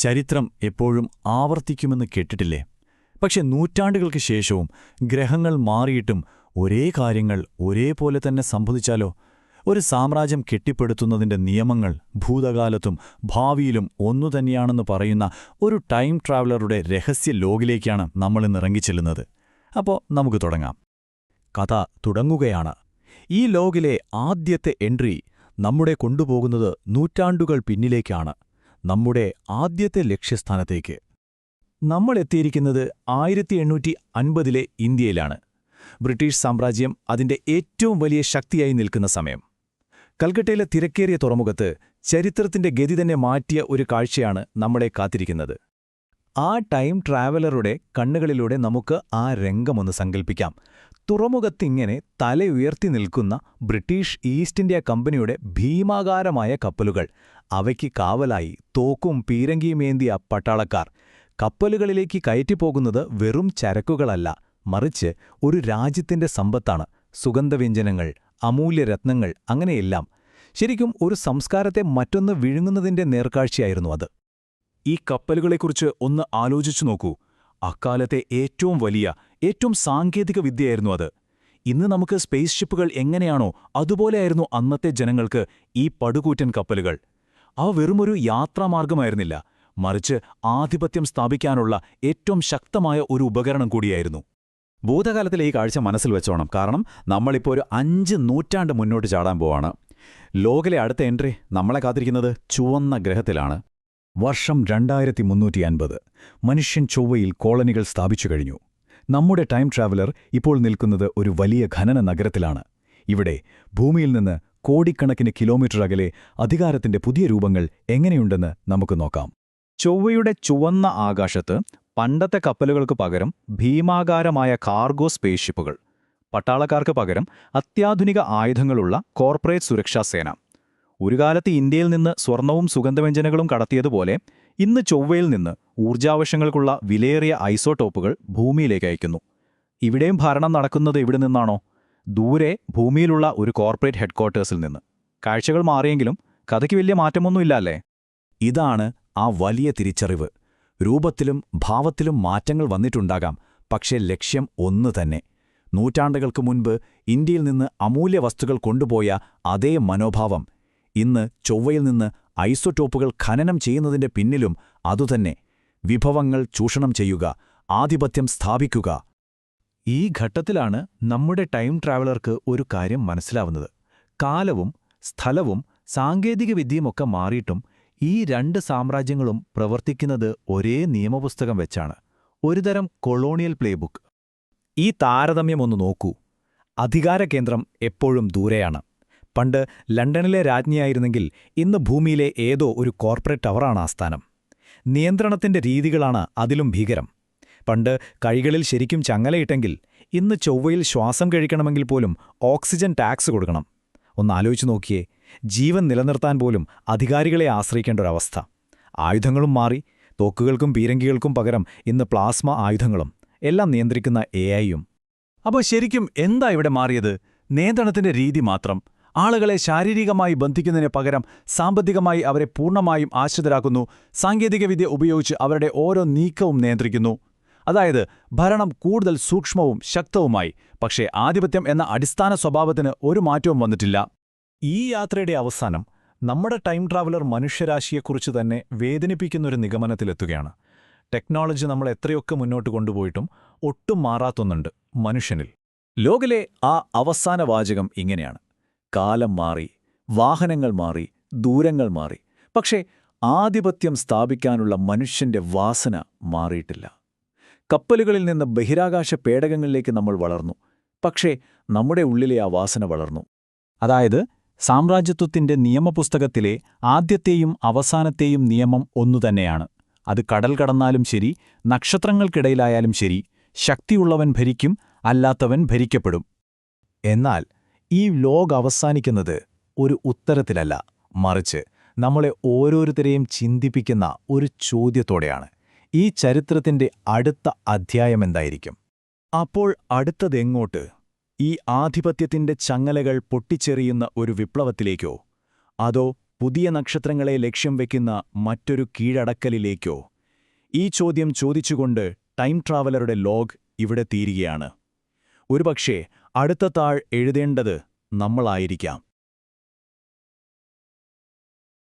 ചരിത്രം എപ്പോഴും ആവർത്തിക്കുമെന്ന് കേട്ടിട്ടില്ലേ? പക്ഷെ നൂറ്റാണ്ടുകൾക്ക് ശേഷവും ഗ്രഹങ്ങൾ മാറിയിട്ടും ഒരേ കാര്യങ്ങൾ ഒരേപോലെ തന്നെ സംഭവിച്ചാലോ? ഒരു സാമ്രാജ്യം കെട്ടിപ്പടുത്തുന്നതിന്റെ നിയമങ്ങൾ ഭൂതകാലത്തും ഭാവിയിലും ഒന്നുതന്നെയാണെന്ന് പറയുന്ന ഒരു ടൈം ട്രാവലറുടെ രഹസ്യ ലോകിലേക്കാണ് നമ്മളിന്നിറങ്ങിച്ചെല്ലുന്നത്. അപ്പോൾ നമുക്ക് തുടങ്ങാം. കഥ തുടങ്ങുകയാണ്. ഈ ലോകിലെ ആദ്യത്തെ എൻട്രി നമ്മുടെ കൊണ്ടുപോകുന്നത് നൂറ്റാണ്ടുകൾ പിന്നിലേക്കാണ്, നമ്മുടെ ആദ്യത്തെ ലക്ഷ്യസ്ഥാനത്തേക്ക്. നമ്മൾ എത്തിയിരിക്കുന്നത് 1850-ലെ ഇന്ത്യയിലാണ്. ബ്രിട്ടീഷ് സാമ്രാജ്യം അതിന്റെ ഏറ്റവും വലിയ ശക്തിയായി നിൽക്കുന്ന സമയം. കൽക്കട്ടയിലെ തിരക്കേറിയ തുറമുഖത്ത് ചരിത്രത്തിന്റെ ഗതി തന്നെ മാറ്റിയ ഒരു കാഴ്ചയാണ് നമ്മളെ കാത്തിരിക്കുന്നത്. ആ ടൈം ട്രാവലറുടെ കണ്ണുകളിലൂടെ നമുക്ക് ആ രംഗമൊന്ന് സങ്കൽപ്പിക്കാം. തുറമുഖത്തിങ്ങനെ തലയുയർത്തി നിൽക്കുന്ന ബ്രിട്ടീഷ് ഈസ്റ്റ് ഇന്ത്യ കമ്പനിയുടെ ഭീമാകാരമായ കപ്പലുകൾ, അവയ്ക്ക് കാവലായി തോക്കും പീരങ്കിയുമേന്തിയ പട്ടാളക്കാർ. കപ്പലുകളിലേക്ക് കയറ്റിപ്പോകുന്നത് വെറും ചരക്കുകളല്ല, മറിച്ച് ഒരു രാജ്യത്തിന്റെ സമ്പത്താണ്. സുഗന്ധവ്യഞ്ജനങ്ങൾ, അമൂല്യരത്നങ്ങൾ, അങ്ങനെയെല്ലാം. ശരിക്കും ഒരു സംസ്കാരത്തെ മറ്റൊന്ന് വിഴുങ്ങുന്നതിന്റെ നേർക്കാഴ്ചയായിരുന്നു അത്. ഈ കപ്പലുകളെക്കുറിച്ച് ഒന്ന് ആലോചിച്ചു നോക്കൂ. അക്കാലത്തെ ഏറ്റവും വലിയ, ഏറ്റവും സാങ്കേതിക വിദ്യയായിരുന്നു അത്. ഇന്ന് നമുക്ക് സ്പേസ് ഷിപ്പുകൾ എങ്ങനെയാണോ അതുപോലെയായിരുന്നു അന്നത്തെ ജനങ്ങൾക്ക് ഈ പടുകൂറ്റൻ കപ്പലുകൾ. അവ വെറുമൊരു യാത്രാമാർഗമായിരുന്നില്ല, മറിച്ച് ആധിപത്യം സ്ഥാപിക്കാനുള്ള ഏറ്റവും ശക്തമായ ഒരു ഉപകരണം കൂടിയായിരുന്നു. ഭൂതകാലത്തിലെ ഈ കാഴ്ച മനസ്സിൽ വെച്ചോണം, കാരണം നമ്മളിപ്പോൾ ഒരു 5 നൂറ്റാണ്ട് മുന്നോട്ട് ചാടാൻ പോവാണ്. ലോകിലെ അടുത്ത എൻട്രി നമ്മളെ കാത്തിരിക്കുന്നത് ചുവന്ന ഗ്രഹത്തിലാണ്. വർഷം 2350. മനുഷ്യൻ ചൊവ്വയിൽ കോളനികൾ സ്ഥാപിച്ചു കഴിഞ്ഞു. നമ്മുടെ ടൈം ട്രാവലർ ഇപ്പോൾ നിൽക്കുന്നത് ഒരു വലിയ ഖനന നഗരത്തിലാണ്. ഇവിടെ ഭൂമിയിൽ നിന്ന് കോടിക്കണക്കിന് കിലോമീറ്റർ അകലെ അധികാരത്തിന്റെ പുതിയ രൂപങ്ങൾ എങ്ങനെയുണ്ടെന്ന് നമുക്ക് നോക്കാം. ചൊവ്വയുടെ ചുവന്ന ആകാശത്ത് പണ്ടത്തെ കപ്പലുകൾക്ക് പകരം ഭീമാകാരമായ കാർഗോ സ്പേസ് ഷിപ്പുകൾ, പട്ടാളക്കാർക്ക് പകരം അത്യാധുനിക ആയുധങ്ങളുള്ള കോർപ്പറേറ്റ് സുരക്ഷാസേന. ഒരു കാലത്ത് ഇന്ത്യയിൽ നിന്ന് സ്വർണവും സുഗന്ധവ്യഞ്ജനങ്ങളും കടത്തിയതുപോലെ ഇന്ന് ചൊവ്വയിൽ നിന്ന് ഊർജാവശ്യങ്ങൾക്കുള്ള വിലയേറിയ ഐസോടോപ്പുകൾ ഭൂമിയിലേക്ക് അയക്കുന്നു. ഇവിടെയും ഭരണം നടക്കുന്നത് എവിടെ നിന്നാണോ? ദൂരെ ഭൂമിയിലുള്ള ഒരു കോർപ്പറേറ്റ് ഹെഡ്ക്വാർട്ടേഴ്സിൽ നിന്ന്. കാഴ്ചകൾ മാറിയെങ്കിലും കഥയ്ക്ക് വലിയ മാറ്റമൊന്നുമില്ല അല്ലേ? ഇതാണ് ആ വലിയ തിരിച്ചറിവ്. രൂപത്തിലും ഭാവത്തിലും മാറ്റങ്ങൾ വന്നിട്ടുണ്ടാകാം, പക്ഷേ ലക്ഷ്യം ഒന്നു തന്നെ. നൂറ്റാണ്ടുകൾക്ക് മുൻപ് ഇന്ത്യയിൽ നിന്ന് അമൂല്യ വസ്തുക്കൾ കൊണ്ടുപോയ അതേ മനോഭാവം ഇന്ന് ചൊവ്വയിൽ നിന്ന് ഐസോടോപ്പുകൾ ഖനനം ചെയ്യുന്നതിന്റെ പിന്നിലും അതുതന്നെ. വിഭവങ്ങൾ ചൂഷണം ചെയ്യുക, ആധിപത്യം സ്ഥാപിക്കുക. ഈ ഘട്ടത്തിലാണ് നമ്മുടെ ടൈം ട്രാവലർക്ക് ഒരു കാര്യം മനസ്സിലാവുന്നത്. കാലവും സ്ഥലവും സാങ്കേതികവിദ്യയുമൊക്കെ മാറിയിട്ടും ഈ 2 സാമ്രാജ്യങ്ങളും പ്രവർത്തിക്കുന്നത് ഒരേ നിയമപുസ്തകം വെച്ചാണ്. ഒരുതരം കൊളോണിയൽ പ്ലേബുക്ക്. ഈ താരതമ്യമൊന്നു നോക്കൂ. അധികാരകേന്ദ്രം എപ്പോഴും ദൂരെയാണ്. പണ്ട് ലണ്ടനിലെ രാജ്ഞിയായിരുന്നെങ്കിൽ ഇന്ന് ഭൂമിയിലെ ഏതോ ഒരു കോർപ്പറേറ്റ് ടവറാണ് ആസ്ഥാനം. നിയന്ത്രണത്തിന്റെ രീതികളാണ് അതിലും ഭീകരം. പണ്ട് കൈകളിൽ ശരിക്കും ചങ്ങലയിട്ടെങ്കിൽ ഇന്ന് ചൊവ്വയിൽ ശ്വാസം കഴിക്കണമെങ്കിൽ പോലും ഓക്സിജൻ ടാക്സ് കൊടുക്കണം. ഒന്നാലോചിച്ചു നോക്കിയേ. ജീവൻ നിലനിർത്താൻ പോലും അധികാരികളെ ആശ്രയിക്കേണ്ട ഒരവസ്ഥ. ആയുധങ്ങളും മാറി. തോക്കുകൾക്കും പീരങ്കികൾക്കും പകരം ഇന്ന് പ്ലാസ്മ ആയുധങ്ങളും. എല്ലാം നിയന്ത്രിക്കുന്ന AI-യും. അപ്പോൾ ശരിക്കും എന്താ ഇവിടെ മാറിയത്? നിയന്ത്രണത്തിന്റെ രീതി മാത്രം. ആളുകളെ ശാരീരികമായി ബന്ധിക്കുന്നതിന് പകരം സാമ്പത്തികമായി അവരെ പൂർണ്ണമായും ആശ്രിതരാക്കുന്നു. സാങ്കേതികവിദ്യ ഉപയോഗിച്ച് അവരുടെ ഓരോ നീക്കവും നിയന്ത്രിക്കുന്നു. അതായത് ഭരണം കൂടുതൽ സൂക്ഷ്മവും ശക്തവുമായി. പക്ഷേ ആധിപത്യം എന്ന അടിസ്ഥാന സ്വഭാവത്തിന് ഒരു മാറ്റവും വന്നിട്ടില്ല. ഈ യാത്രയുടെ അവസാനം നമ്മുടെ ടൈം ട്രാവലർ മനുഷ്യരാശിയെക്കുറിച്ച് തന്നെ വേദനിപ്പിക്കുന്നൊരു നിഗമനത്തിലെത്തുകയാണ്. ടെക്നോളജി നമ്മൾ എത്രയൊക്കെ മുന്നോട്ട് കൊണ്ടുപോയിട്ടും ഒട്ടും മാറാത്തൊന്നുണ്ട്: മനുഷ്യനിൽ. ലോകിലെ ആ അവസാന വാചകം ഇങ്ങനെയാണ്: കാലം മാറി, വാഹനങ്ങൾ മാറി, ദൂരങ്ങൾ മാറി, പക്ഷേ ആധിപത്യം സ്ഥാപിക്കാനുള്ള മനുഷ്യന്റെ വാസന മാറിയിട്ടില്ല. കപ്പലുകളിൽ നിന്ന് ബഹിരാകാശ പേടകങ്ങളിലേക്ക് നമ്മൾ വളർന്നു, പക്ഷേ നമ്മുടെ ഉള്ളിലെ ആ വാസന വളർന്നു. അതായത് സാമ്രാജ്യത്വത്തിന്റെ നിയമപുസ്തകത്തിലെ ആദ്യത്തെയും അവസാനത്തെയും നിയമം ഒന്നുതന്നെയാണ്. അത് കടൽ കടന്നാലും ശരി, നക്ഷത്രങ്ങൾക്കിടയിലായാലും ശരി, ശക്തിയുള്ളവൻ ഭരിക്കും, അല്ലാത്തവൻ ഭരിക്കപ്പെടും. എന്നാൽ ഈ ലോകം അവസാനിക്കുന്നത് ഒരു ഉത്തരത്തിലല്ല, മറിച്ച് നമ്മളെ ഓരോരുത്തരെയും ചിന്തിപ്പിക്കുന്ന ഒരു ചോദ്യത്തോടെയാണ്. ഈ ചരിത്രത്തിന്റെ അടുത്ത അധ്യായമെന്തായിരിക്കും? അപ്പോൾ അടുത്തതെങ്ങോട്ട്? ഈ ആധിപത്യത്തിന്റെ ചങ്ങലകൾ പൊട്ടിച്ചെറിയുന്ന ഒരു വിപ്ലവത്തിലേക്കോ? അതോ പുതിയ നക്ഷത്രങ്ങളെ ലക്ഷ്യം വയ്ക്കുന്ന മറ്റൊരു കീഴടക്കലിലേക്കോ? ഈ ചോദ്യം ചോദിച്ചുകൊണ്ട് ടൈം ട്രാവലറുടെ ലോഗ് ഇവിടെ തീരുകയാണ്. ഒരുപക്ഷേ അടുത്ത താൾ എഴുതേണ്ടത് നമ്മളായിരിക്കാം.